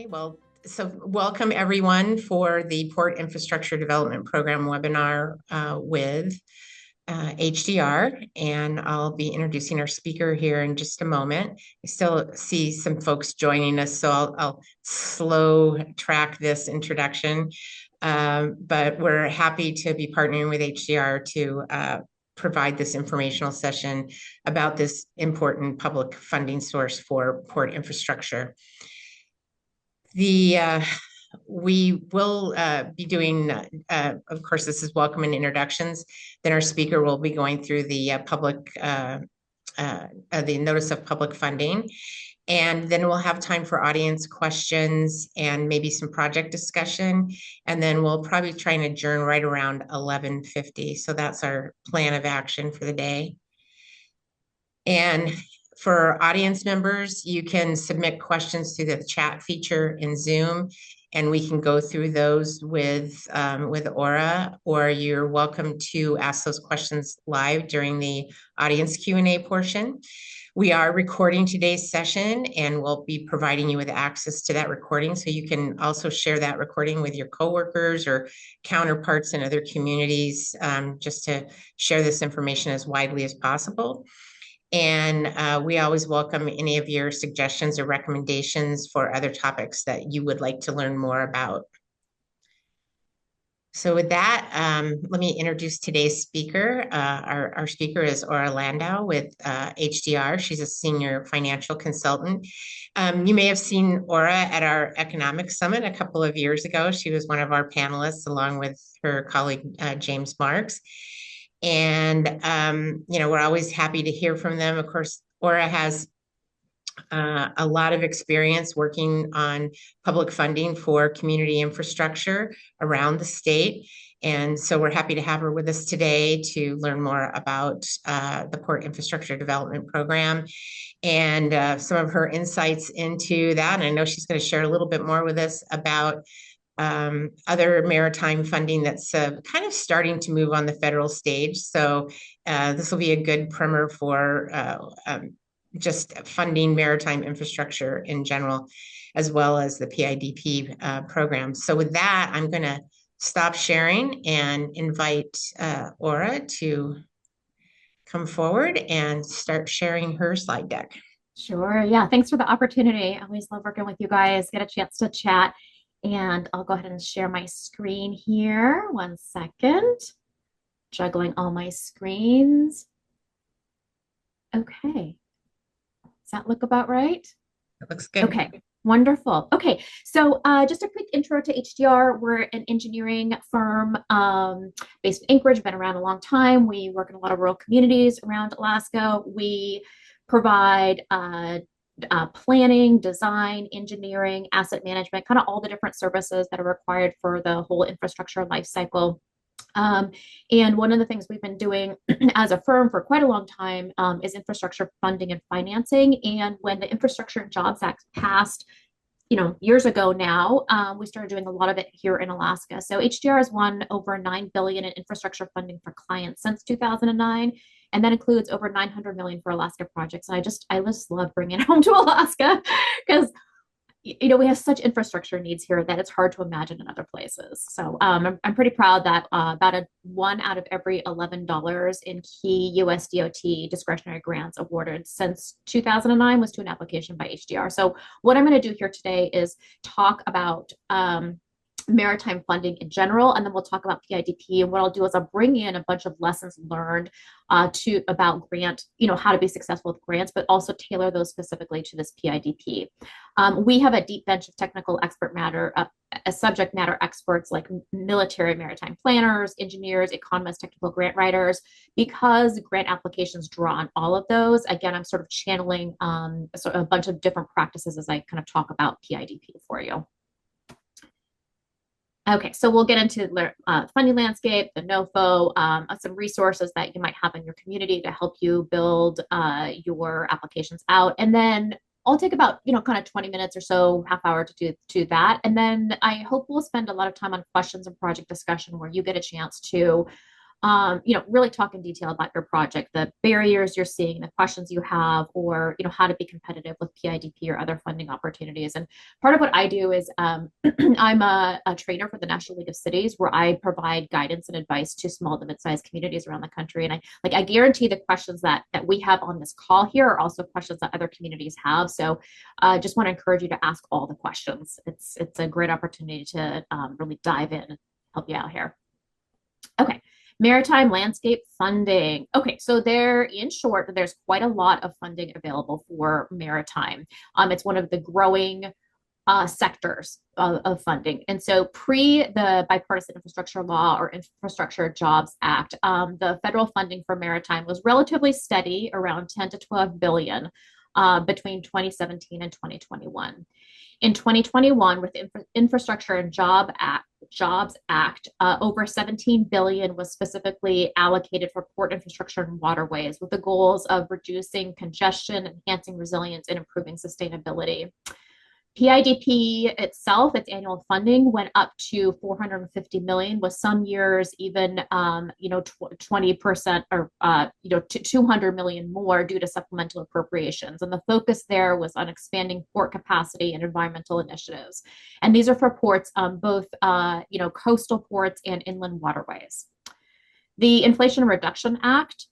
Okay, well, so welcome everyone for the Port Infrastructure Development Program webinar with HDR, and I'll be introducing our speaker here in just a moment. I still see some folks joining us, so I'll slow track this introduction, but we're happy to be partnering with HDR to provide this informational session about this important public funding source for port infrastructure. We will be doing, of course, this is welcome and introductions. Then our speaker will be going through the the notice of public funding. And then we'll have time for audience questions and maybe some project discussion. And then we'll probably try and adjourn right around 11:50. So that's our plan of action for the day. And for audience members, you can submit questions through the chat feature in Zoom, and we can go through those with Aurah, or you're welcome to ask those questions live during the audience Q&A portion. We are recording today's session, and we'll be providing you with access to that recording, so you can also share that recording with your coworkers or counterparts in other communities, just to share this information as widely as possible. And we always welcome any of your suggestions or recommendations for other topics that you would like to learn more about. So with that, let me introduce today's speaker. Our speaker is Aurah Landau with HDR. She's a senior financial consultant. You may have seen Aurah at our economic summit a couple of years ago. She was one of our panelists along with her colleague, James Marks. And, we're always happy to hear from them. Of course, Aurah has a lot of experience working on public funding for community infrastructure around the state. And so we're happy to have her with us today to learn more about the Port Infrastructure Development Program and some of her insights into that. And I know she's going to share a little bit more with us about other maritime funding that's kind of starting to move on the federal stage. So this will be a good primer for just funding maritime infrastructure in general, as well as the PIDP program. So with that, I'm going to stop sharing and invite Aurah to come forward and start sharing her slide deck. Sure. Yeah. Thanks for the opportunity. I always love working with you guys, get a chance to chat. And I'll go ahead and share my screen here. 1 second. Juggling all my screens. Okay. Does that look about right? That looks good. Okay. Wonderful. Okay. So just a quick intro to HDR. We're an engineering firm based in Anchorage, been around a long time. We work in a lot of rural communities around Alaska. We provide planning, design, engineering, asset management, kind of all the different services that are required for the whole infrastructure life cycle. And one of the things we've been doing as a firm for quite a long time is infrastructure funding and financing. And when the Infrastructure and Jobs Act passed, years ago now, we started doing a lot of it here in Alaska. So HDR has won over $9 billion in infrastructure funding for clients since 2009. And that includes over 900 million for Alaska projects. And I just love bringing it home to Alaska because, we have such infrastructure needs here that it's hard to imagine in other places. So I'm pretty proud that about 1 out of every $11 in key US DOT discretionary grants awarded since 2009 was to an application by HDR. So what I'm going to do here today is talk about maritime funding in general, and then we'll talk about PIDP. And what I'll do is I'll bring in a bunch of lessons learned about grant, how to be successful with grants, but also tailor those specifically to this PIDP. We have a deep bench of technical subject matter experts like military maritime planners, engineers, economists, technical grant writers. Because grant applications draw on all of those, again, I'm sort of channeling a bunch of different practices as I kind of talk about PIDP for you. Okay, so we'll get into the funding landscape, the NOFO, some resources that you might have in your community to help you build your applications out. And then I'll take about, kind of 20 minutes or so, half hour to do that. And then I hope we'll spend a lot of time on questions and project discussion where you get a chance to really talk in detail about your project, the barriers you're seeing, the questions you have, or, how to be competitive with PIDP or other funding opportunities. And part of what I do is I'm a trainer for the National League of Cities, where I provide guidance and advice to small to mid-sized communities around the country. And I guarantee the questions that we have on this call here are also questions that other communities have. So I just want to encourage you to ask all the questions. It's a great opportunity to really dive in and help you out here. Okay. Maritime landscape funding. Okay, so in short, there's quite a lot of funding available for maritime. It's one of the growing sectors of funding. And so the Bipartisan Infrastructure Law or Infrastructure Jobs Act, the federal funding for maritime was relatively steady, around 10 to 12 billion between 2017 and 2021. In 2021, with the Infrastructure and Jobs Act, over 17 billion was specifically allocated for port infrastructure and waterways, with the goals of reducing congestion, enhancing resilience, and improving sustainability. PIDP itself, its annual funding went up to 450 million, with some years even 20% or 200 million more due to supplemental appropriations. And the focus there was on expanding port capacity and environmental initiatives. And these are for ports, both coastal ports and inland waterways. The Inflation Reduction Act,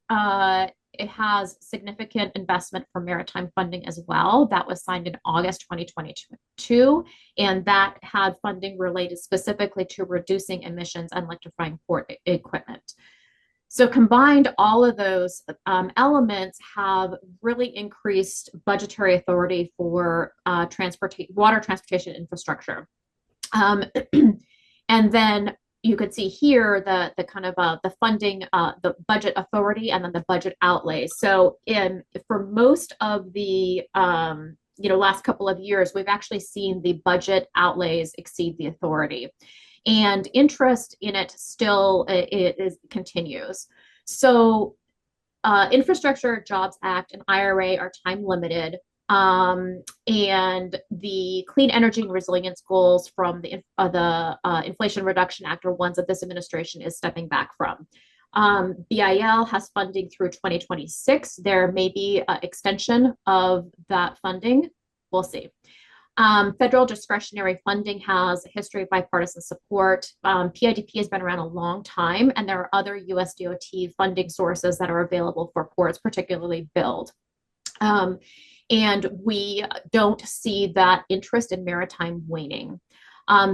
it has significant investment for maritime funding as well. That was signed in August 2022, and that had funding related specifically to reducing emissions and electrifying port equipment. So combined, all of those elements have really increased budgetary authority for water transportation infrastructure. And then you could see here the kind of the funding, the budget authority, and then the budget outlay. So for most of the last couple of years, we've actually seen the budget outlays exceed the authority, and interest in it still continues. So Infrastructure Jobs Act and IRA are time limited. And the clean energy and resilience goals from the Inflation Reduction Act are ones that this administration is stepping back from. BIL has funding through 2026. There may be an extension of that funding. We'll see. Federal discretionary funding has a history of bipartisan support. PIDP has been around a long time, and there are other US DOT funding sources that are available for ports, particularly build. And we don't see that interest in maritime waning.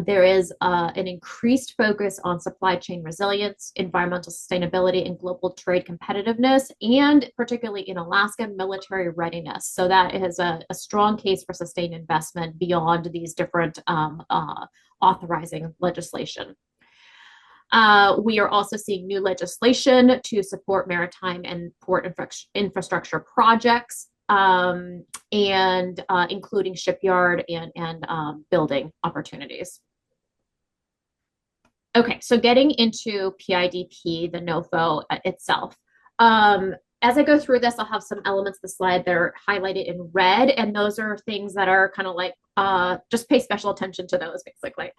There is an increased focus on supply chain resilience, environmental sustainability, and global trade competitiveness, and particularly in Alaska, military readiness. So that is a strong case for sustained investment beyond these different authorizing legislation. We are also seeing new legislation to support maritime and port infrastructure projects, and including shipyard and building opportunities. Okay, so getting into PIDP, the NOFO itself. As I go through this, I'll have some elements of the slide that are highlighted in red, and those are things that are kind of like, just pay special attention to those, basically.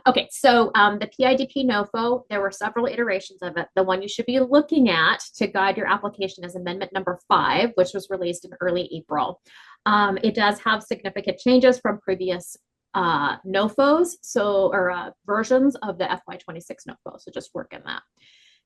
Okay, so the PIDP NOFO, there were several iterations of it. The one you should be looking at to guide your application is Amendment number 5, which was released in early April. It does have significant changes from previous NOFOs, or versions of the FY26 NOFO, so just work in that.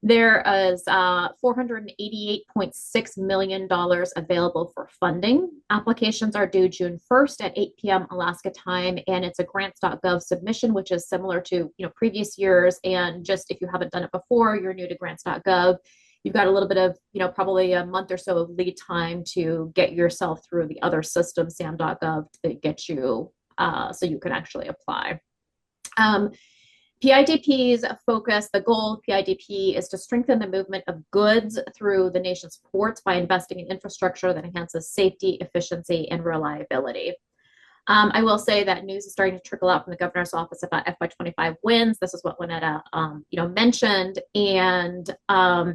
There is $488.6 million available for funding. Applications are due June 1st at 8 p.m. Alaska time, and it's a grants.gov submission, which is similar to previous years. And just if you haven't done it before, you're new to grants.gov, you've got a little bit of, probably a month or so of lead time to get yourself through the other system, sam.gov, to get you so you can actually apply. PIDP's focus, the goal of PIDP is to strengthen the movement of goods through the nation's ports by investing in infrastructure that enhances safety, efficiency, and reliability. I will say that news is starting to trickle out from the governor's office about FY25 wins. This is what Lynetta, mentioned, and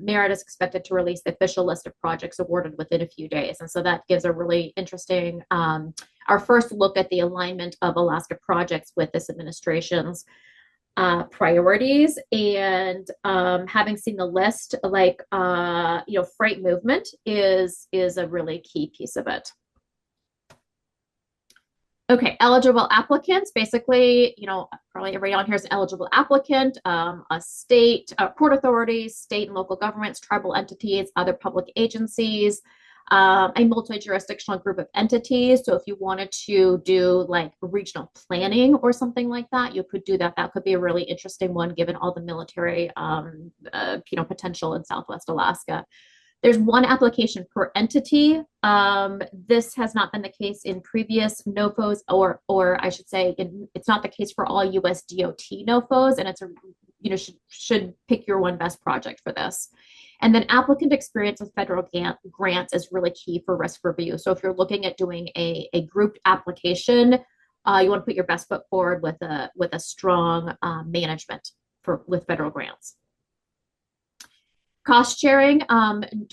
Merit is expected to release the official list of projects awarded within a few days. And so that gives a really interesting, our first look at the alignment of Alaska projects with this administration's priorities. And having seen the list, like freight movement is a really key piece of it. Okay, eligible applicants. Basically, probably everybody on here is an eligible applicant. A state, port authorities, state and local governments, tribal entities, other public agencies, a multi-jurisdictional group of entities. So if you wanted to do like regional planning or something like that, you could do that. That could be a really interesting one given all the military, potential in Southwest Alaska. There's one application per entity. This has not been the case in previous NOFOs, or I should say, it's not the case for all US DOT NOFOs, and should pick your one best project for this. And then applicant experience with federal grants is really key for risk review. So if you're looking at doing a grouped application, you want to put your best foot forward with a strong management with federal grants. Cost sharing,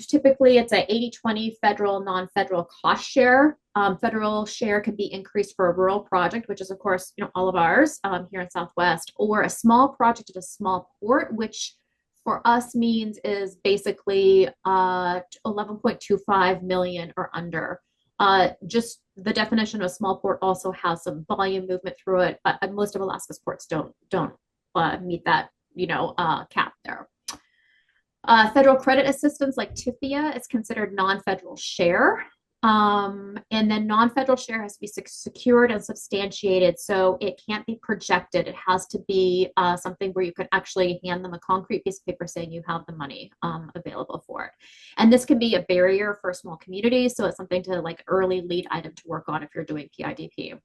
typically it's a 80-20 federal, non-federal cost share. Federal share can be increased for a rural project, which is of course, all of ours here in Southwest, or a small project at a small port, which for us means is basically 11.25 million or under. Just the definition of a small port also has some volume movement through it, but most of Alaska's ports don't meet that cap there. Federal credit assistance like TIFIA is considered non-federal share. And then non-federal share has to be secured and substantiated. So it can't be projected. It has to be something where you could actually hand them a concrete piece of paper saying you have the money available for it. And this can be a barrier for small communities. So it's something to like early lead item to work on if you're doing PIDP.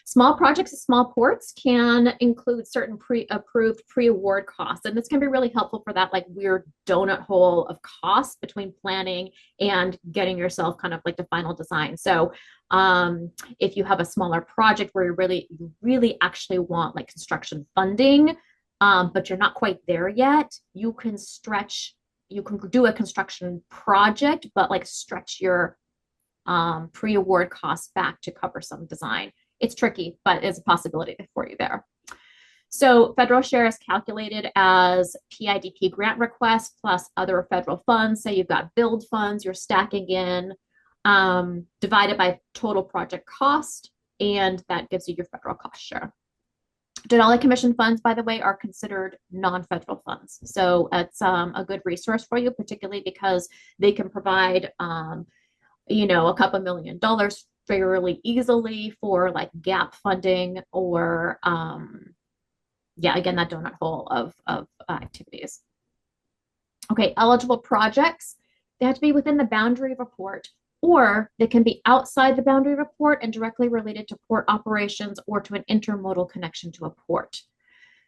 Small projects at small ports can include certain pre-approved pre-award costs, and this can be really helpful for that like weird donut hole of costs between planning and getting yourself kind of like the final design. So if you have a smaller project where you really actually want like construction funding, but you're not quite there yet, you can do a construction project, but like stretch your pre-award costs back to cover some design. It's tricky, but it's a possibility for you there. So federal share is calculated as PIDP grant requests plus other federal funds. Say you've got build funds you're stacking in, divided by total project cost, and that gives you your federal cost share. Denali Commission funds, by the way, are considered non-federal funds. So it's a good resource for you, particularly because they can provide a couple $1 million fairly easily for like gap funding or again, that donut hole of activities. Okay, eligible projects, they have to be within the boundary of a port, or they can be outside the boundary of a port and directly related to port operations or to an intermodal connection to a port.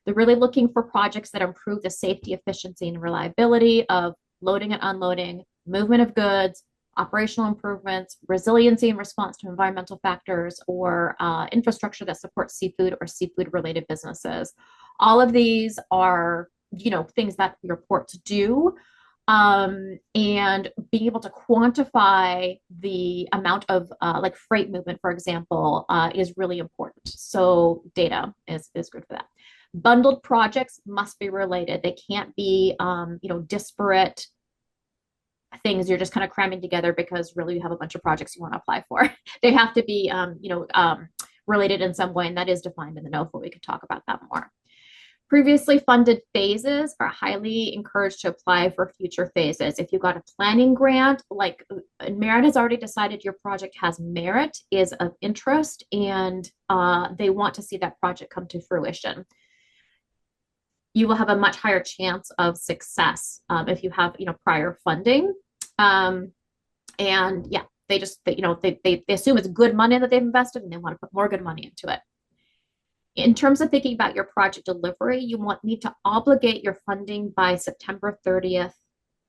They're really looking for projects that improve the safety, efficiency, and reliability of loading and unloading, movement of goods, operational improvements, resiliency in response to environmental factors, or infrastructure that supports seafood or seafood-related businesses. All of these are, things that your ports do, and being able to quantify the amount of like freight movement, for example, is really important. So data is good for that. Bundled projects must be related. They can't be, disparate things you're just kind of cramming together because really you have a bunch of projects you want to apply for. They have to be, related in some way, and that is defined in the NOFO. We could talk about that more. Previously funded phases are highly encouraged to apply for future phases. If you've got a planning grant, like Merit has already decided your project has merit, is of interest, and they want to see that project come to fruition. You will have a much higher chance of success if you have, prior funding. They assume it's good money that they've invested, and they want to put more good money into it. In terms of thinking about your project delivery, you need to obligate your funding by September 30th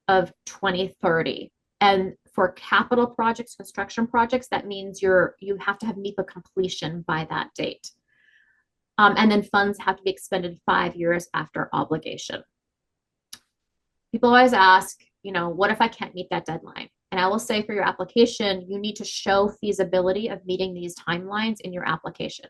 of 2030. And for capital projects, construction projects, that means you have to have NEPA completion by that date. And then funds have to be expended 5 years after obligation. People always ask, what if I can't meet that deadline? And I will say for your application, you need to show feasibility of meeting these timelines in your application.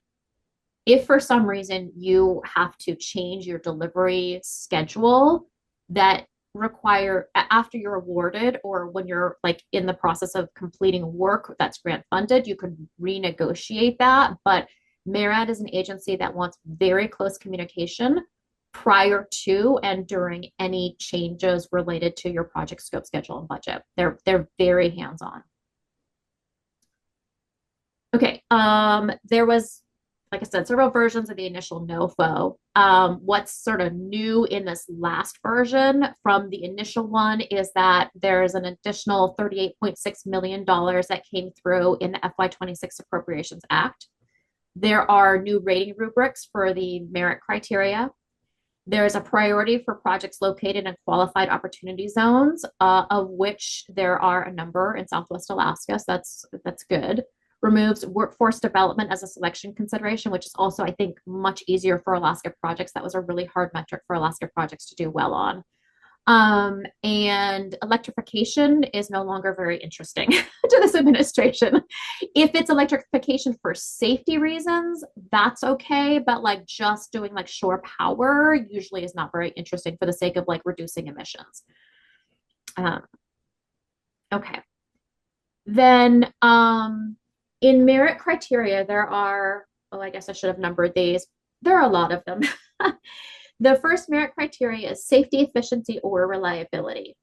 if for some reason you have to change your delivery schedule that require after you're awarded or when you're like in the process of completing work that's grant funded, you could renegotiate that. But MARAD is an agency that wants very close communication prior to and during any changes related to your project scope, schedule, and budget. They're very hands-on. Okay, there was, like I said, several versions of the initial NOFO. What's sort of new in this last version from the initial one is that there's an additional $38.6 million that came through in the FY26 Appropriations Act. There are new rating rubrics for the merit criteria. There's a priority for projects located in qualified opportunity zones, of which there are a number in Southwest Alaska, so that's good. Removes workforce development as a selection consideration, which is also, I think, much easier for Alaska projects. That was a really hard metric for Alaska projects to do well on. And electrification is no longer very interesting to this administration. If it's electrification for safety reasons, that's okay. But like just doing like shore power usually is not very interesting for the sake of like reducing emissions. Okay. Then in merit criteria, there are, oh, I guess I should have numbered these. There are a lot of them. The first merit criteria is safety, efficiency, or reliability.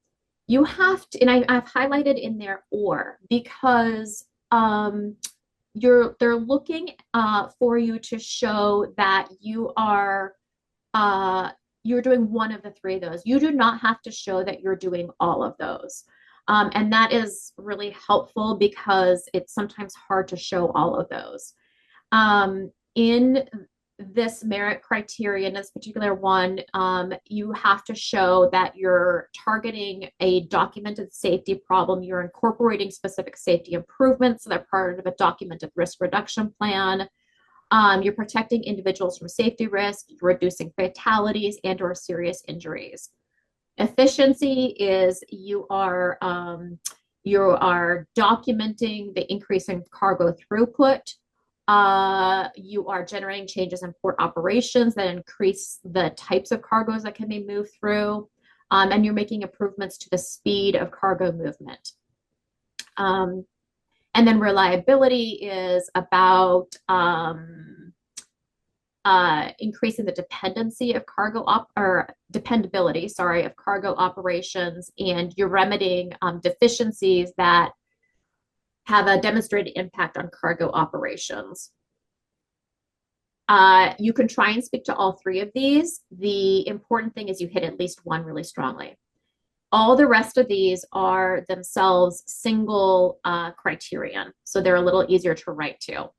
You have to, and I've highlighted in there or because they're looking for you to show that you are you're doing one of the three of those. You do not have to show that you're doing all of those. And that is really helpful because it's sometimes hard to show all of those. In this merit criteria, in this particular one, you have to show that you're targeting a documented safety problem. You're incorporating specific safety improvements that are part of a documented risk reduction plan. You're protecting individuals from safety risk, reducing fatalities and or serious injuries. Efficiency is you are documenting the increase in cargo throughput. You are generating changes in port operations that increase the types of cargoes that can be moved through, and you're making improvements to the speed of cargo movement. And then reliability is about increasing the dependability, of cargo operations, and you're remedying deficiencies that have a demonstrated impact on cargo operations. You can try and speak to all three of these. The important thing is you hit at least one really strongly. All the rest of these are themselves single criterion, so they're a little easier to write to.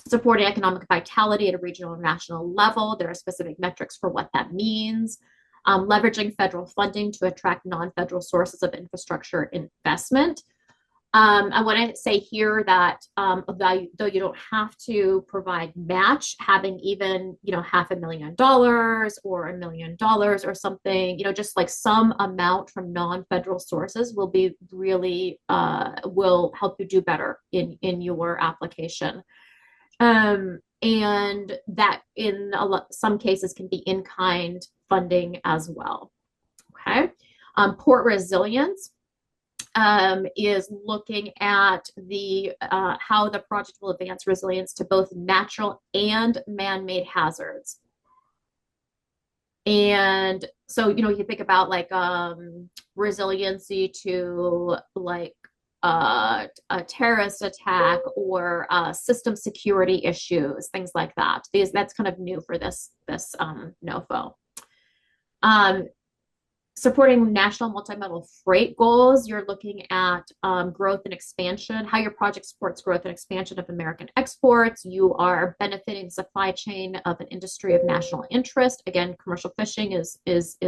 Supporting economic vitality at a regional and national level. There are specific metrics for what that means. Leveraging federal funding to attract non-federal sources of infrastructure investment. I want to say here that though you don't have to provide match, having even $500,000 or $1 million or something, just like some amount from non-federal sources will be really will help you do better in your application. And that in some cases can be in-kind funding as well. Okay, port resilience. Is looking at the how the project will advance resilience to both natural and man-made hazards. And so, you think about like resiliency to like a terrorist attack or system security issues, things like that. That's kind of new for this NOFO. Supporting national multimodal freight goals, you're looking at growth and expansion, how your project supports growth and expansion of American exports. You are benefiting the supply chain of an industry of national interest. Again, commercial fishing is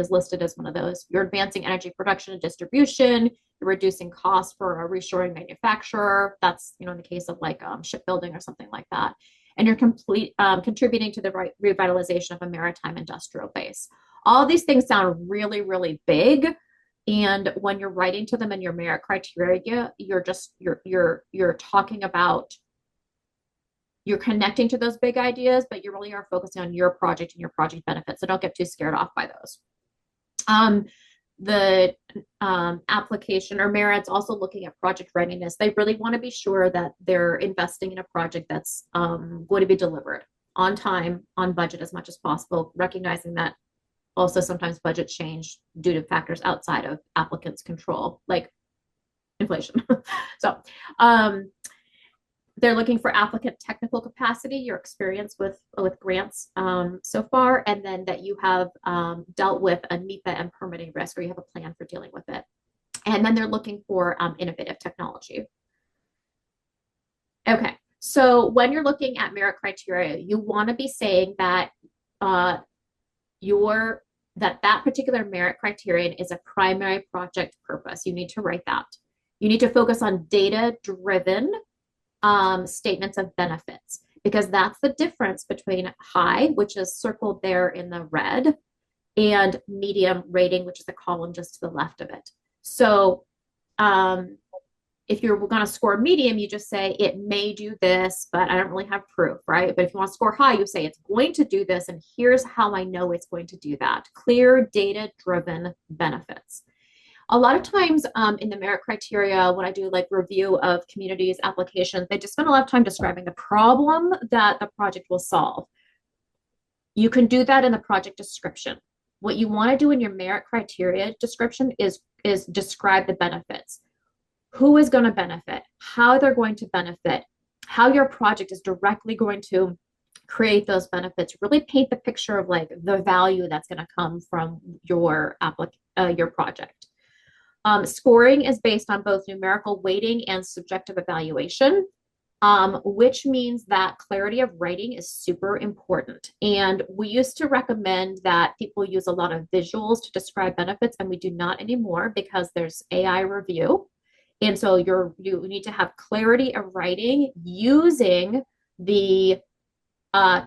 listed as one of those. You're advancing energy production and distribution. You're reducing costs for a reshoring manufacturer. That's, in the case of like shipbuilding or something like that. And you're contributing to the revitalization of a maritime industrial base. All these things sound really, really big. And when you're writing to them in your merit criteria, you're talking about, you're connecting to those big ideas, but you really are focusing on your project and your project benefits. So don't get too scared off by those. The application or merits also looking at project readiness. They really want to be sure that they're investing in a project that's going to be delivered on time, on budget as much as possible, recognizing that also sometimes budgets change due to factors outside of applicants' control, like inflation. So they're looking for applicant technical capacity, your experience with grants so far, and then that you have dealt with a NEPA and permitting risk, or you have a plan for dealing with it. And then they're looking for innovative technology. Okay, so when you're looking at merit criteria, you want to be saying that that particular merit criterion is a primary project purpose. You need to write that. You need to focus on data-driven statements of benefits, because that's the difference between high, which is circled there in the red, and medium rating, which is the column just to the left of it. So if you're going to score medium, you just say it may do this, but I don't really have proof, right? But if you want to score high, you say it's going to do this, and here's how I know it's going to do that. Clear, data-driven benefits. A lot of times in the merit criteria, when I do like review of communities applications, they just spend a lot of time describing the problem that the project will solve. You can do that in the project description. What you want to do in your merit criteria description is describe the benefits. Who is going to benefit, how they're going to benefit, how your project is directly going to create those benefits. Really paint the picture of like the value that's going to come from your project. Scoring is based on both numerical weighting and subjective evaluation, which means that clarity of writing is super important. And we used to recommend that people use a lot of visuals to describe benefits, and we do not anymore because there's AI review. And so you need to have clarity of writing using the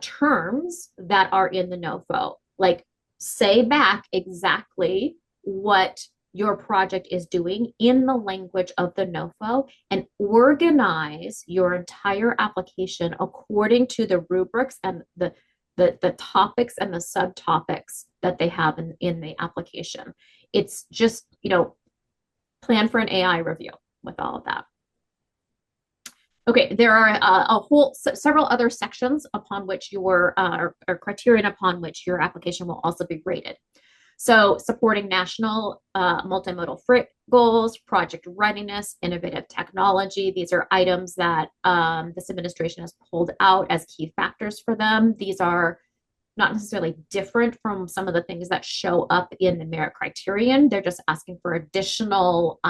terms that are in the NOFO. Like say back exactly what your project is doing in the language of the NOFO, and organize your entire application according to the rubrics and the topics and the subtopics that they have in the application. It's just, plan for an AI review with all of that. Okay, there are several other sections upon which your or criterion upon which your application will also be rated. So supporting national multimodal freight goals, project readiness, innovative technology. These are items that this administration has pulled out as key factors for them. These are not necessarily different from some of the things that show up in the merit criterion. They're just asking for additional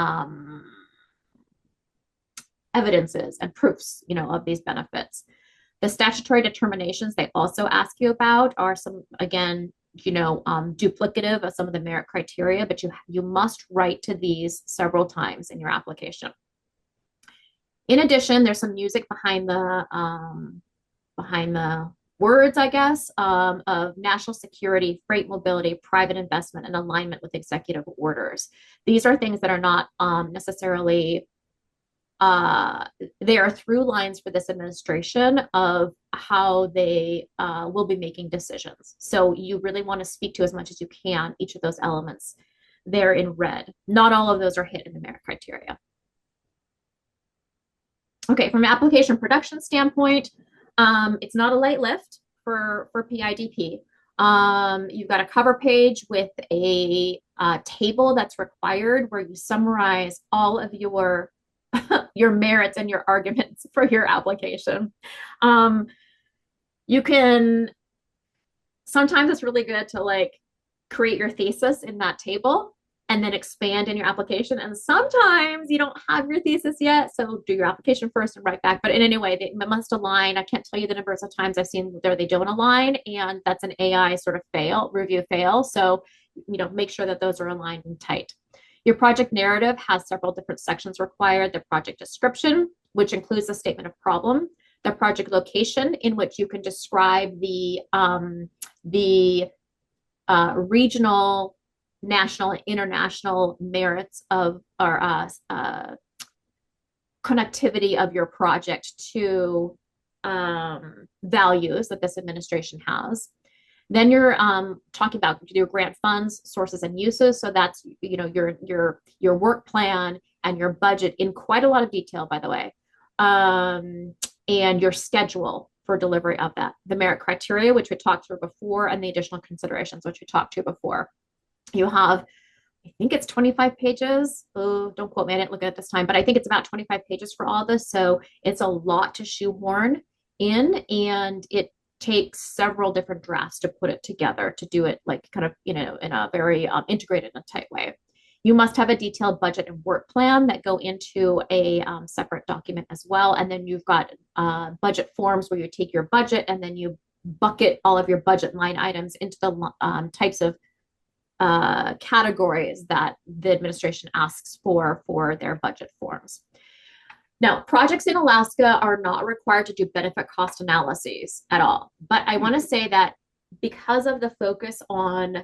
evidences and proofs, of these benefits. The statutory determinations they also ask you about are some, again, duplicative of some of the merit criteria, but you must write to these several times in your application. In addition, there's some music behind the words, I guess, of national security, freight mobility, private investment, and alignment with executive orders. These are things that are not necessarily they are through lines for this administration of how they will be making decisions. So you really want to speak to as much as you can each of those elements. They're in red. Not all of those are hit in the merit criteria. Okay, from an application production standpoint, it's not a light lift for PIDP. You've got a cover page with a table that's required where you summarize all of your merits and your arguments for your application. You can, sometimes it's really good to create your thesis in that table and then expand in your application. And sometimes you don't have your thesis yet, so do your application first and write back. But in any way, they must align. I can't tell you the numbers of times I've seen where they don't align, and that's an AI sort of review fail. So, make sure that those are aligned and tight. Your project narrative has several different sections required. The project description, which includes a statement of problem. The project location, in which you can describe the regional, national, and international merits of or connectivity of your project to values that this administration has. Then you're talking about your grant funds, sources, and uses. So that's your work plan and your budget in quite a lot of detail, by the way, and your schedule for delivery of that. The merit criteria, which we talked through before, and the additional considerations, which we talked to before. You have, I think it's 25 pages. Oh, don't quote me, I didn't look at it this time, but I think it's about 25 pages for all this. So it's a lot to shoehorn in, and it takes several different drafts to put it together to do it like kind of, in a very integrated and tight way. You must have a detailed budget and work plan that go into a separate document as well. And then you've got budget forms where you take your budget and then you bucket all of your budget line items into the types of categories that the administration asks for their budget forms. Now, projects in Alaska are not required to do benefit cost analyses at all. But I want to say that because of the focus on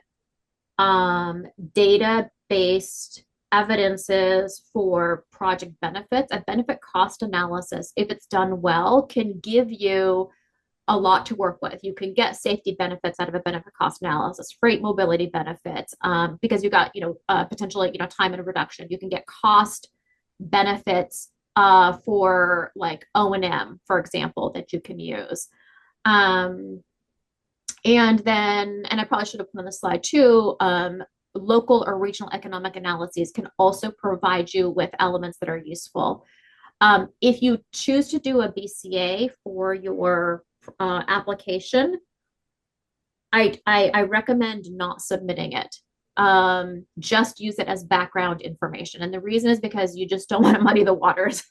data-based evidences for project benefits, a benefit cost analysis, if it's done well, can give you a lot to work with. You can get safety benefits out of a benefit cost analysis, freight mobility benefits, because you got, potentially, time and reduction. You can get cost benefits for like O&M, for example, that you can use. And I probably should have put on the slide too, local or regional economic analyses can also provide you with elements that are useful. If you choose to do a BCA for your application, I recommend not submitting it. Just use it as background information. And the reason is because you just don't want to muddy the waters.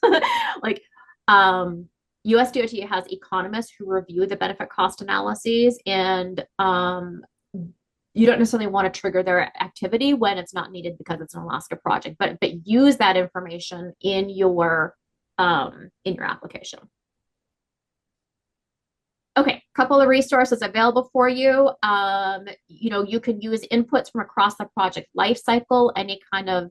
Like, USDOT has economists who review the benefit cost analyses, and you don't necessarily want to trigger their activity when it's not needed because it's an Alaska project, but use that information in your application. Okay, couple of resources available for you. You can use inputs from across the project lifecycle, any kind of,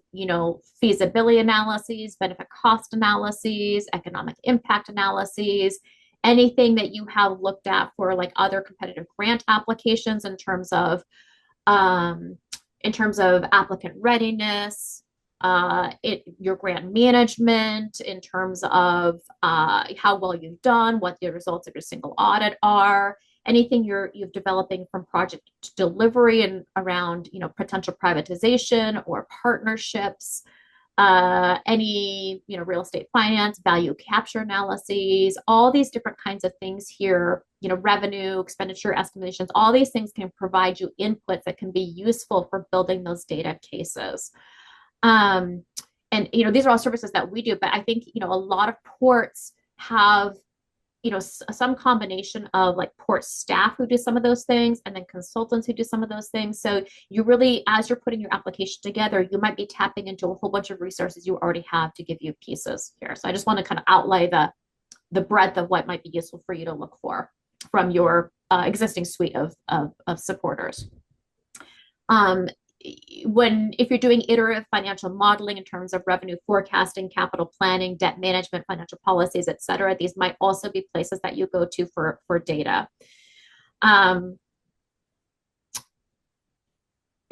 feasibility analyses, benefit cost analyses, economic impact analyses, anything that you have looked at for like other competitive grant applications in terms of applicant readiness, your grant management, in terms of how well you've done, what the results of your single audit are, anything you're developing from project delivery and around potential privatization or partnerships, any real estate finance, value capture analyses, all these different kinds of things here, revenue, expenditure estimations, all these things can provide you inputs that can be useful for building those data cases. And these are all services that we do, but I think a lot of ports have some combination of like port staff who do some of those things and then consultants who do some of those things. So you really, as you're putting your application together, you might be tapping into a whole bunch of resources you already have to give you pieces here. So I just want to kind of outlay the breadth of what might be useful for you to look for from your existing suite of supporters. If you're doing iterative financial modeling in terms of revenue forecasting, capital planning, debt management, financial policies, et cetera, these might also be places that you go to for data.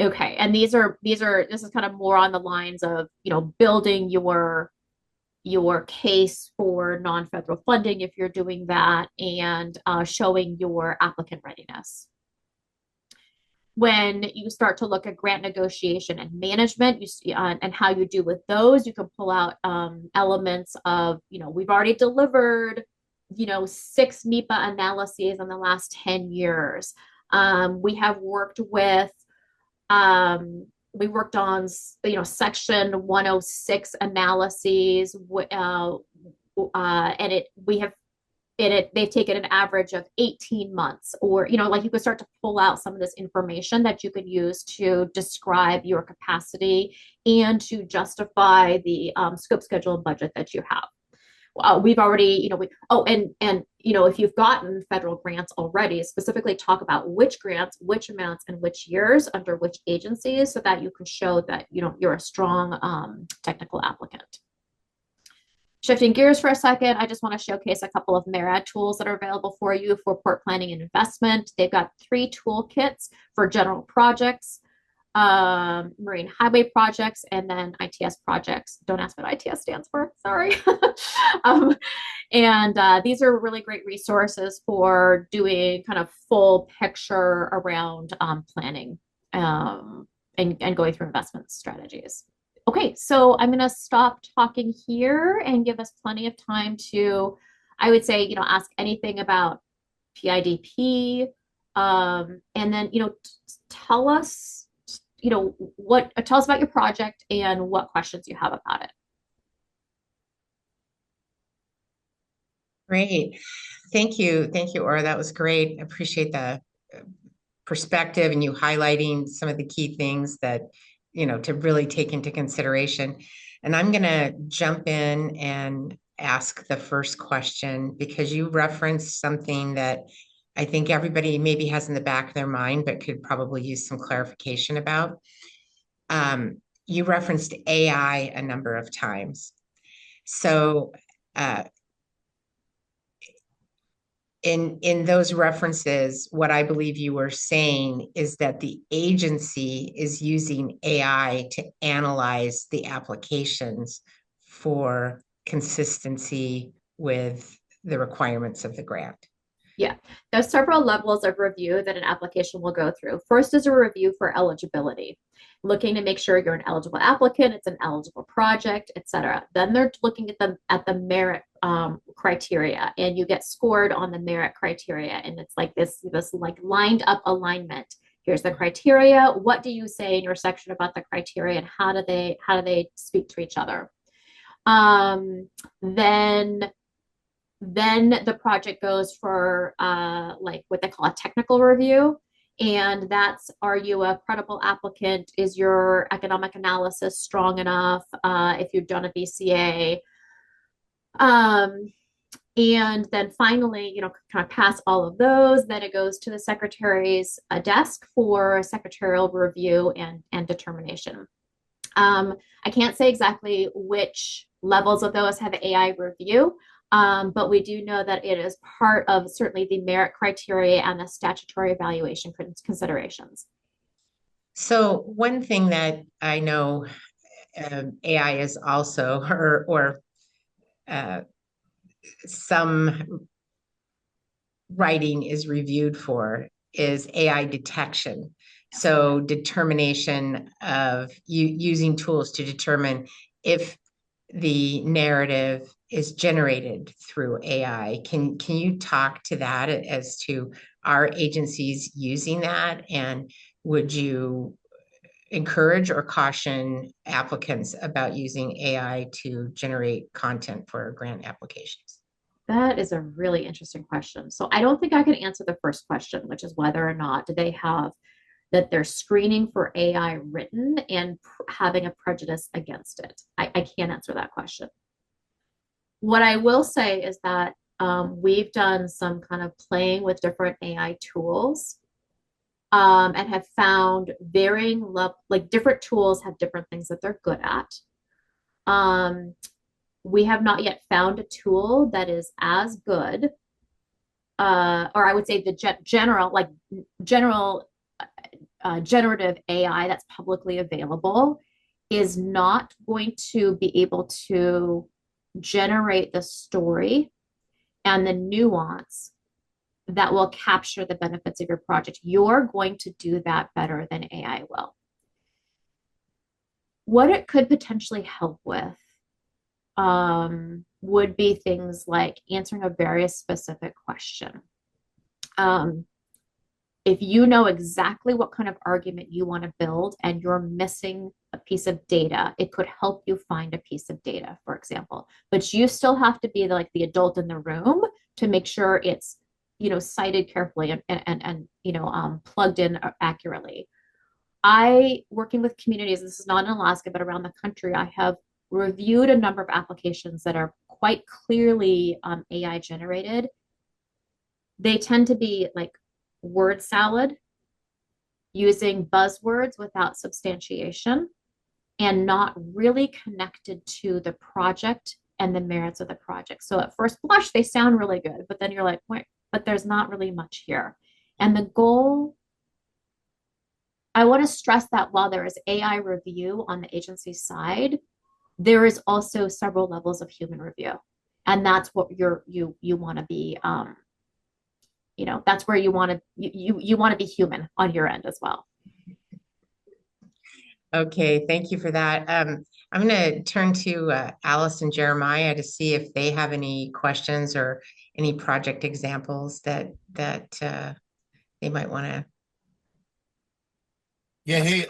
Okay, and this is kind of more on the lines of building your case for non-federal funding if you're doing that, and showing your applicant readiness. When you start to look at grant negotiation and management, and how you do with those, you can pull out elements of, we've already delivered, 6 NEPA analyses in the last 10 years. We have worked with, we worked on, Section 106 analyses, and they've taken an average of 18 months, or, like you could start to pull out some of this information that you could use to describe your capacity and to justify the scope, schedule, and budget that you have. We've already, if you've gotten federal grants already, specifically talk about which grants, which amounts, and which years under which agencies, so that you can show that, you're a strong technical applicant. Shifting gears for a second, I just want to showcase a couple of MARAD tools that are available for you for port planning and investment. They've got 3 toolkits for general projects, marine highway projects, and then ITS projects. Don't ask what ITS stands for, sorry. And these are really great resources for doing kind of full picture around planning and going through investment strategies. Okay, so I'm going to stop talking here and give us plenty of time to, I would say, ask anything about PIDP, and then, tell us, tell us about your project and what questions you have about it. Great. Thank you. Thank you, Aura. That was great. Appreciate the perspective and you highlighting some of the key things that, to really take into consideration. And I'm going to jump in and ask the first question because you referenced something that I think everybody maybe has in the back of their mind, but could probably use some clarification about. You referenced AI a number of times. So, in those references, what I believe you were saying is that the agency is using AI to analyze the applications for consistency with the requirements of the grant. Yeah, there's several levels of review that an application will go through. First is a review for eligibility, looking to make sure you're an eligible applicant, it's an eligible project, etc. Then they're looking at the merit criteria, and you get scored on the merit criteria, and it's like this like lined up alignment. Here's the criteria. What do you say in your section about the criteria, and how do they speak to each other? Then the project goes for like what they call a technical review. And that's, are you a credible applicant? Is your economic analysis strong enough? If you've done a BCA. And then finally, kind of pass all of those, then it goes to the secretary's desk for secretarial review and determination. I can't say exactly which levels of those have AI review, but we do know that it is part of certainly the merit criteria and the statutory evaluation considerations. So one thing that I know AI is also, or some writing is reviewed for, is AI detection. So determination of using tools to determine if the narrative is generated through AI. Can you talk to that as to our agencies using that? And would you encourage or caution applicants about using AI to generate content for grant applications? That is a really interesting question. So I don't think I can answer the first question, which is whether or not do they have that they're screening for AI written and having a prejudice against it. I can't answer that question. What I will say is that we've done some kind of playing with different AI tools and have found varying like different tools have different things that they're good at. We have not yet found a tool that is as good, or I would say the general generative AI that's publicly available is not going to be able to generate the story and the nuance that will capture the benefits of your project. You're going to do that better than AI will. What it could potentially help with would be things like answering a very specific question. If you know exactly what kind of argument you want to build and you're missing a piece of data, it could help you find a piece of data, for example. But you still have to be like the adult in the room to make sure it's, cited carefully and plugged in accurately. Working with communities, this is not in Alaska, but around the country, I have reviewed a number of applications that are quite clearly AI generated. They tend to be like word salad, using buzzwords without substantiation, and not really connected to the project and the merits of the project. So at first blush, they sound really good, but then you're like, wait, but there's not really much here. And the goal, I want to stress that while there is AI review on the agency side, there is also several levels of human review. And that's what you want to be, that's where you want to you want to be human on your end as well. Okay, thank you for that. I'm going to turn to Alice and Jeremiah to see if they have any questions or any project examples that they might want to. Yeah, hey,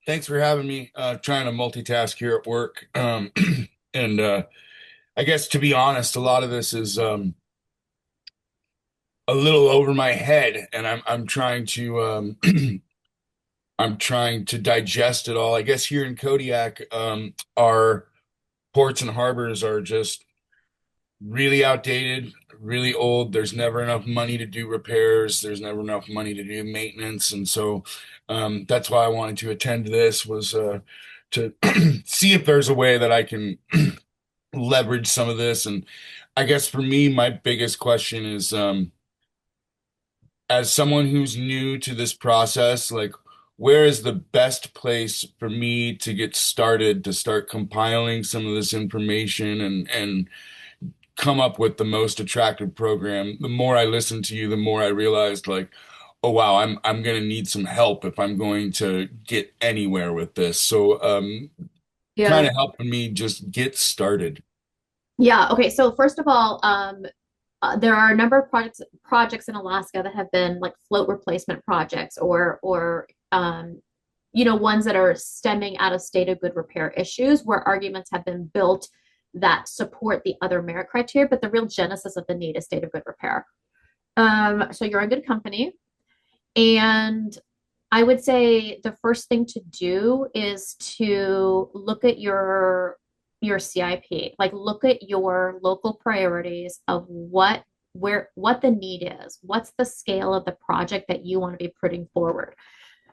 thanks for having me. Trying to multitask here at work. And I guess to be honest, a lot of this is a little over my head, and I'm trying to I'm trying to digest it all. I guess here in Kodiak, our ports and harbors are just really outdated, really old. There's never enough money to do repairs. There's never enough money to do maintenance. And so that's why I wanted to attend this was to see if there's a way that I can leverage some of this. And I guess for me, my biggest question is as someone who's new to this process, like where is the best place for me to get started to start compiling some of this information and come up with the most attractive program? The more I listened to you, the more I realized like, oh wow, I'm gonna need some help if I'm going to get anywhere with this. So kind Yeah. of helping me just get started. Yeah. Okay. So first of all, there are a number of projects in Alaska that have been like float replacement projects or ones that are stemming out of state of good repair issues where arguments have been built that support the other merit criteria, but the real genesis of the need is state of good repair. So you're in good company. And I would say the first thing to do is to look at your CIP, like look at your local priorities of what the need is, what's the scale of the project that you want to be putting forward.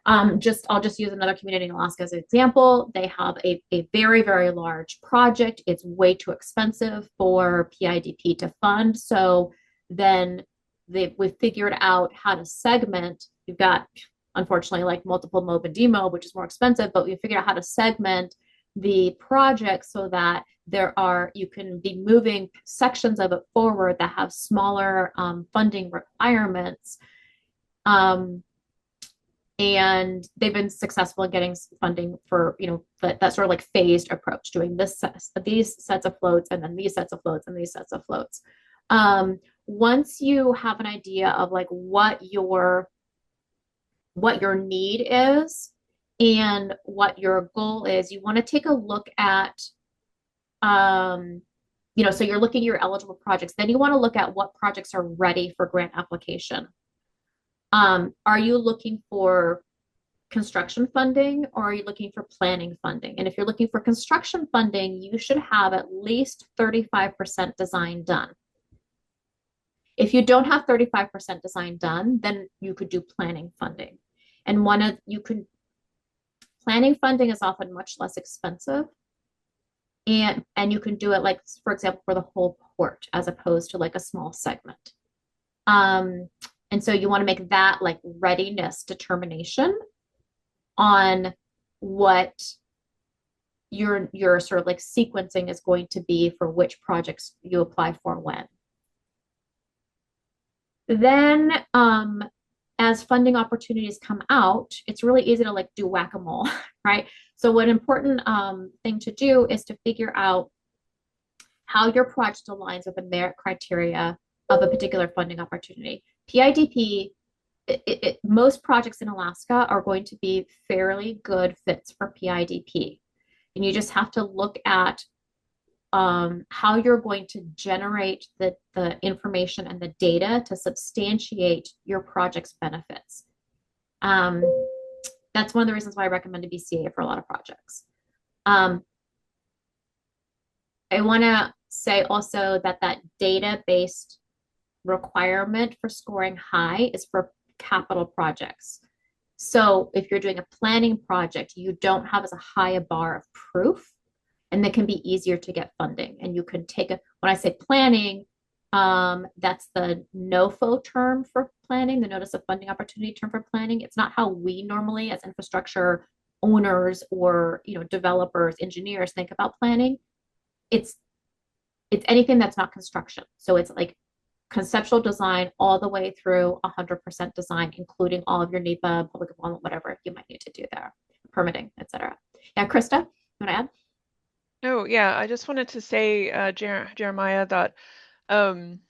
I'll just use another community in Alaska as an example. They have a very, very large project. It's way too expensive for PIDP to fund. So then we've figured out how to segment. You've got, unfortunately, like multiple MOB and DMOB, which is more expensive, but we figured out how to segment the project so that you can be moving sections of it forward that have smaller funding requirements. And they've been successful in getting funding for that sort of like phased approach, doing these sets of floats and then these sets of floats and these sets of floats. Once you have an idea of like what your need is and what your goal is, you want to take a look at so you're looking at your eligible projects. Then you want to look at what projects are ready for grant application. Are you looking for construction funding or are you looking for planning funding? And if you're looking for construction funding, you should have at least 35% design done. If you don't have 35% design done, then you could do planning funding. And planning funding is often much less expensive. And you can do it like, for example, for the whole port as opposed to like a small segment. And so you want to make that like readiness determination on what your sort of like sequencing is going to be for which projects you apply for when. Then as funding opportunities come out, it's really easy to like do whack-a-mole, right? So one important thing to do is to figure out how your project aligns with the merit criteria of a particular funding opportunity. PIDP, most projects in Alaska are going to be fairly good fits for PIDP. And you just have to look at how you're going to generate the information and the data to substantiate your project's benefits. That's one of the reasons why I recommend a BCA for a lot of projects. I want to say also that data-based requirement for scoring high is for capital projects. So if you're doing a planning project, you don't have as high a bar of proof and that can be easier to get funding. And you can take a, when I say planning, that's the NOFO term for planning, the Notice of Funding Opportunity term for planning. It's not how we normally, as infrastructure owners or developers, engineers, think about planning. It's anything that's not construction. So it's like conceptual design all the way through 100% design, including all of your NEPA, public involvement, whatever you might need to do there, permitting, etc. Yeah, Krista, you want to add? Oh, yeah, I just wanted to say, Jeremiah, that I'm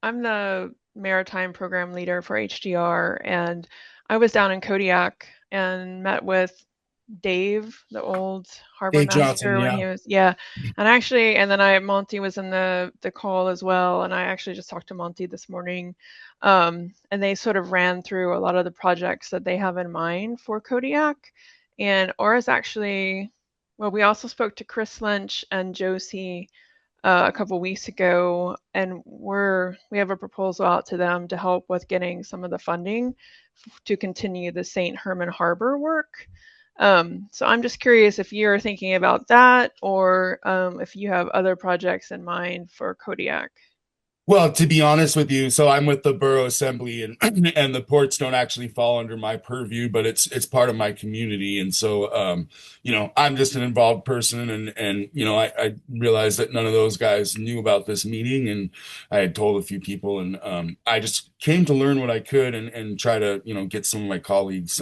the maritime program leader for HDR, and I was down in Kodiak and met with Dave, the old harbor Dave Johnson, master, when yeah. he was, and then Monty was in the call as well, and I actually just talked to Monty this morning, and they sort of ran through a lot of the projects that they have in mind for Kodiak, and Aura's actually, well, we also spoke to Chris Lynch and Josie a couple weeks ago, and we have a proposal out to them to help with getting some of the funding to continue the St. Herman Harbor work. So I'm just curious if you're thinking about that, or if you have other projects in mind for Kodiak. Well, to be honest with you, so I'm with the borough assembly, and and the ports don't actually fall under my purview, but it's part of my community, and so I'm just an involved person, and I realized that none of those guys knew about this meeting, and I had told a few people, and I just came to learn what I could and try to get some of my colleagues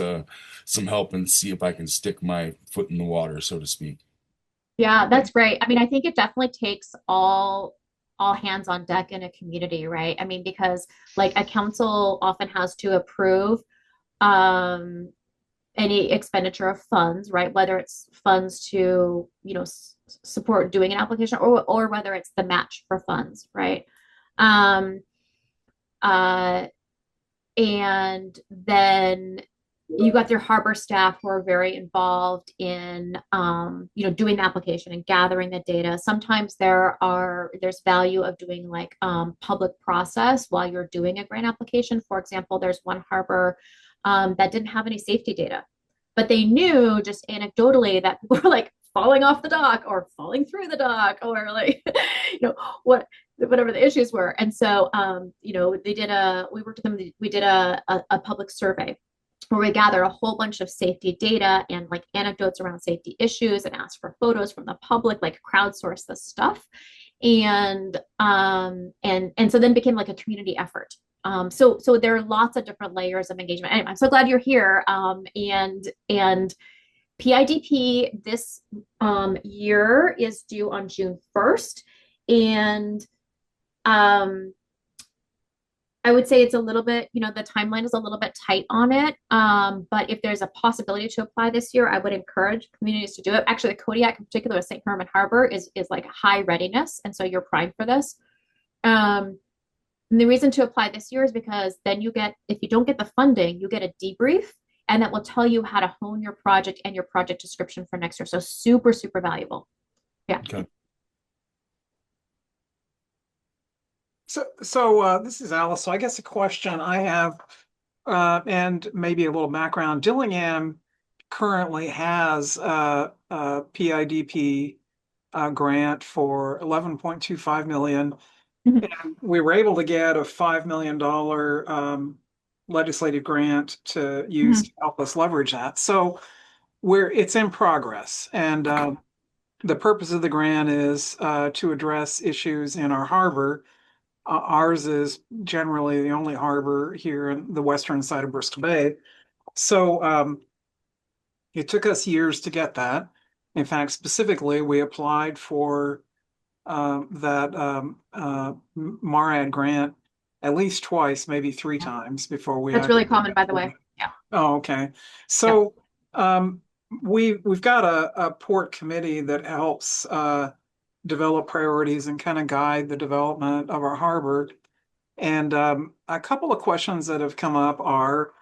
some help and see if I can stick my foot in the water, so to speak. Yeah, that's great. I mean, I think it definitely takes all hands on deck in a community, right? I mean, because like a council often has to approve any expenditure of funds, right? Whether it's funds to, support doing an application, or whether it's the match for funds, right? Um, uh, and then you got your harbor staff who are very involved in doing the application and gathering the data. Sometimes there's value of doing like public process while you're doing a grant application. For example, there's one harbor that didn't have any safety data, but they knew just anecdotally that people were like falling off the dock or falling through the dock, or like whatever the issues were. And so we worked with them, we did a public survey where we gathered a whole bunch of safety data and like anecdotes around safety issues and asked for photos from the public, like crowdsource the stuff. And so then became like a community effort. So there are lots of different layers of engagement. Anyway, I'm so glad you're here. And PIDP this year is due on June 1st. And I would say it's a little bit, the timeline is a little bit tight on it. But if there's a possibility to apply this year, I would encourage communities to do it. Actually, the Kodiak in particular, St. Herman Harbor is like high readiness. And so you're primed for this. And the reason to apply this year is because then if you don't get the funding, you get a debrief, and that will tell you how to hone your project and your project description for next year. So super, super valuable. Yeah. Okay. So this is Alice. So I guess a question I have, and maybe a little background. Dillingham currently has a PIDP grant for 11.25 million, and we were able to get a $5 million legislative grant to use to help us leverage that. So it's in progress, and the purpose of the grant is to address issues in our harbor. Ours is generally the only harbor here in the western side of Bristol Bay. So it took us years to get that. In fact, specifically, we applied for that MARAD grant at least twice, maybe 3 times before we. That's really common, by the way. Yeah. Oh, okay. So we've got a port committee that helps develop priorities and kind of guide the development of our harbor. And a couple of questions that have come up are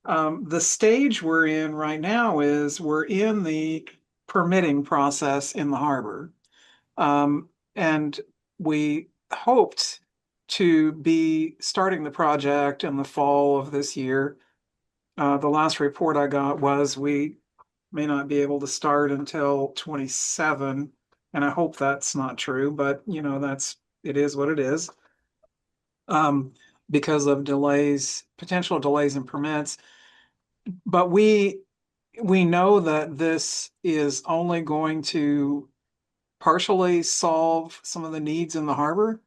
the stage we're in right now is we're in the permitting process in the harbor. And we hoped to be starting the project in the fall of this year. The last report I got was we may not be able to start until 27. and I hope that's not true, but you know, it is what it is. Because of delays, potential delays in permits. But we know that this is only going to partially solve some of the needs in the harbor.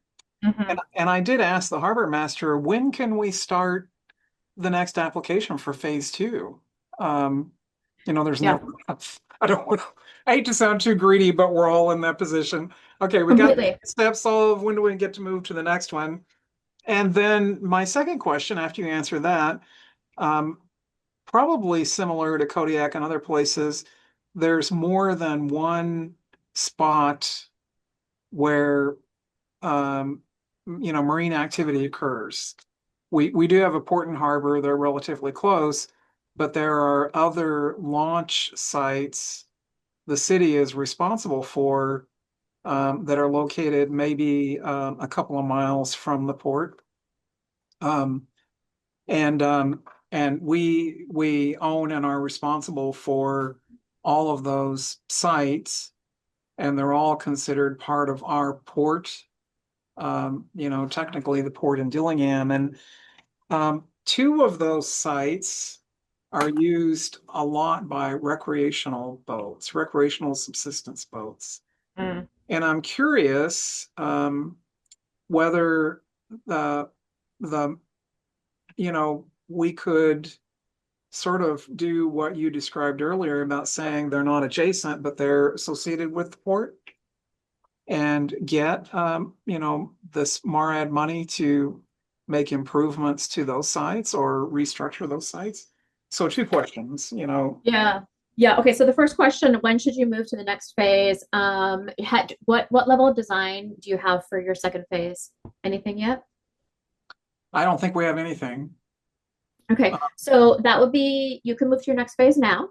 Mhm. And I did ask the harbor master, when can we start the next application for phase two? You know, there's Yeah. no, I don't want to, I hate to sound too greedy, but we're all in that position. Okay, we got Completely. step solved. When do we get to move to the next one? And then my second question, after you answer that, um, probably similar to Kodiak and other places, there's more than one spot where you know, marine activity occurs. We do have a port and harbor, they're relatively close, but there are other launch sites the city is responsible for that are located maybe a couple of miles from the port. Um, and we own and are responsible for all of those sites, and they're all considered part of our port. You know, technically the port in Dillingham, and two of those sites are used a lot by recreational boats, recreational subsistence boats. Mm. And I'm curious whether the you know, we could sort of do what you described earlier about saying they're not adjacent, but they're associated with the port, and get you know, this MARAD money to make improvements to those sites or restructure those sites. So two questions, you know. Yeah. Yeah. Okay. So the first question, when should you move to the next phase? What level of design do you have for your second phase? Anything yet? I don't think we have anything. Okay, so that would be, you can move to your next phase now.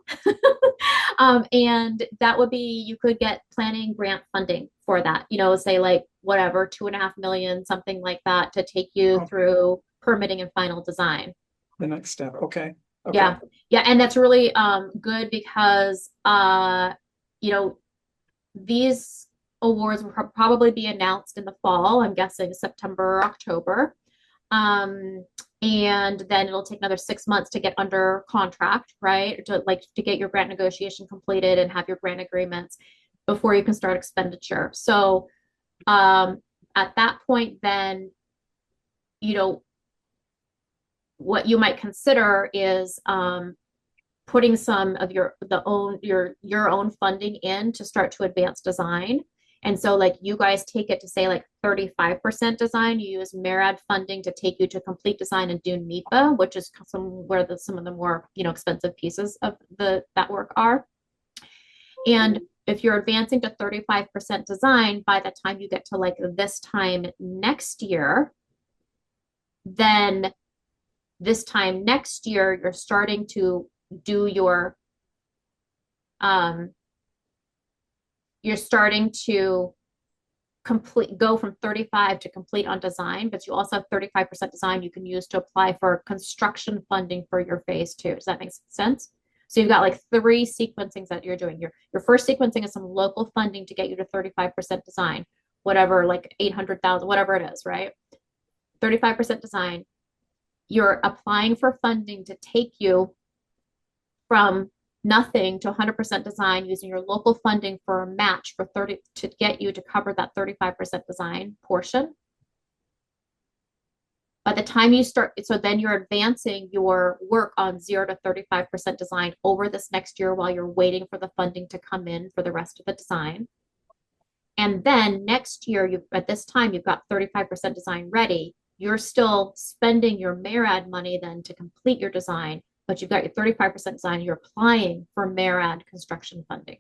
And that would be, you could get planning grant funding for that, you know, say like whatever, 2.5 million, something like that, to take you through permitting and final design. The next step. Okay. Okay. Yeah. Yeah. And that's really good because you know, these awards will probably be announced in the fall. I'm guessing September or October. Um, and then it'll take another 6 months to get under contract, right? To get your grant negotiation completed and have your grant agreements before you can start expenditure. So at that point, then, you know, what you might consider is putting some of your own funding in to start to advance design. And so like you guys take it to say like 35% design, you use MARAD funding to take you to complete design and do NEPA, which is where some of the more, you know, expensive pieces of that work are. And if you're advancing to 35% design by the time you get to like this time next year, then this time next year, you're starting to do your you're starting to go from 35 to complete on design, but you also have 35% design you can use to apply for construction funding for your phase two. Does that make sense? So you've got like 3 sequencings that you're doing. Your first sequencing is some local funding to get you to 35% design, whatever, like 800,000, whatever it is, right? 35% design. You're applying for funding to take you from nothing to 100% design using your local funding for a match for 30 to get you to cover that 35% design portion. By the time you start, so then you're advancing your work on 0 to 35% design over this next year while you're waiting for the funding to come in for the rest of the design. And then next year, at this time, you've got 35% design ready. You're still spending your MARAD money then to complete your design, but you've got your 35% design, you're applying for MARAD construction funding.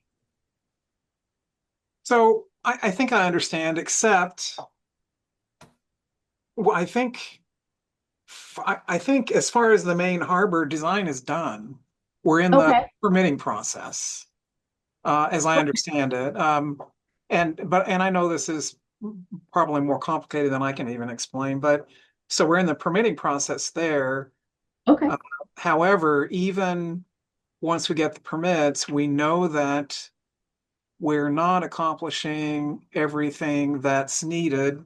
So I think I understand, except well, I think as far as the main harbor design is done, we're in the permitting process, as I understand it. And I know this is probably more complicated than I can even explain, but so we're in the permitting process there. Okay. However, even once we get the permits, we know that we're not accomplishing everything that's needed.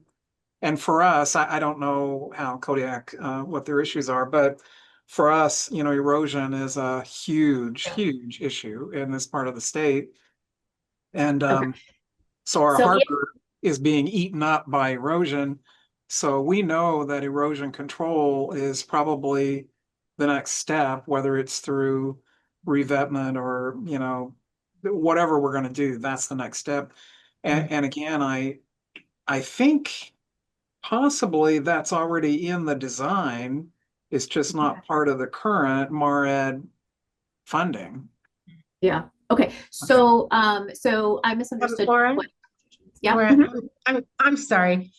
And for us, I don't know how Kodiak, what their issues are, but for us, erosion is a huge, huge issue in this part of the state. And Okay. so our So harbor is being eaten up by erosion. So we know that erosion control is probably the next step, whether it's through revetment or, whatever we're going to do, that's the next step. And again, I think possibly that's already in the design. It's just not part of the current MARED funding. yeah. Okay. So so I misunderstood Aurah? what. Yeah. I'm sorry.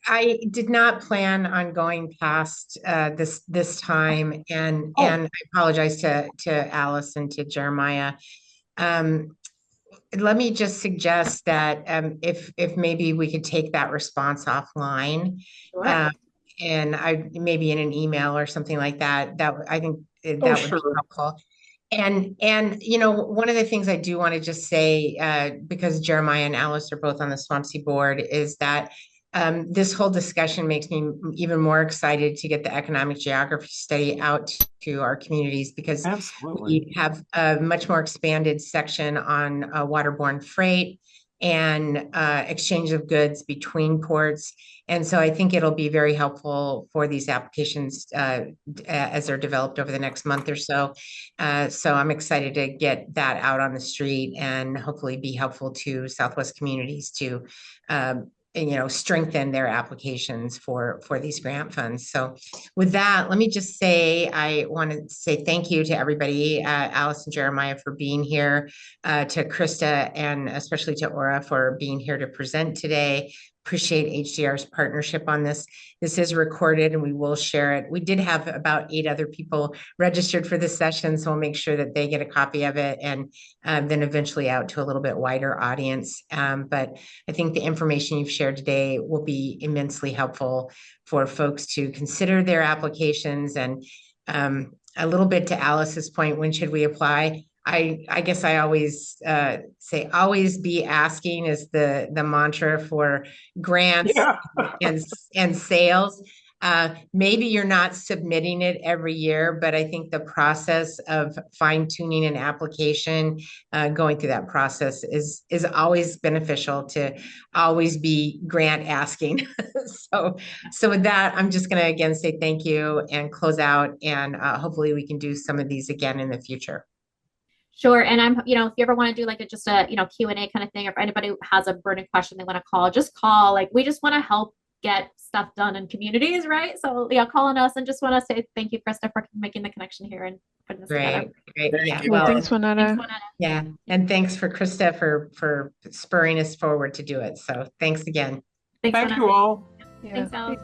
I did not plan on going past this time, and I apologize to Alice and to Jeremiah. Let me just suggest that if maybe we could take that response offline, Sure. and I maybe in an email or something like that. That I think that would be Sure. helpful. And one of the things I do want to just say, because Jeremiah and Alice are both on the SWAMC board, is that this whole discussion makes me even more excited to get the economic geography study out to our communities, because Absolutely. we have a much more expanded section on waterborne freight and exchange of goods between ports. And so I think it'll be very helpful for these applications as they're developed over the next month or so. So I'm excited to get that out on the street and hopefully be helpful to Southwest communities to strengthen their applications for these grant funds. So with that, let me just say, I want to say thank you to everybody, Alice and Jeremiah for being here, to Krista, and especially to Aurah for being here to present today. Appreciate HDR's partnership on this. This is recorded and we will share it. We did have about 8 other people registered for this session, so we'll make sure that they get a copy of it, and then eventually out to a little bit wider audience. But I think the information you've shared today will be immensely helpful for folks to consider their applications. And a little bit to Alice's point, when should we apply? I guess I always say always be asking is the mantra for grants and sales. Maybe you're not submitting it every year, but I think the process of fine tuning an application, going through that process is always beneficial to always be grant asking. So with that, I'm just going to again say thank you and close out, and hopefully we can do some of these again in the future. Sure. And I'm, if you ever want to do like just a, Q&A kind of thing, or if anybody has a burning question they want to call, just call. Like, we just want to help get stuff done in communities, right? So call on us, and just want to say thank you, Krista, for making the connection here and putting this together. Great. Yeah. Well, thanks, Juanetta. Yeah. And thanks for Krista for spurring us forward to do it. So thanks again. Thanks, Thank you all. Thanks, Alice.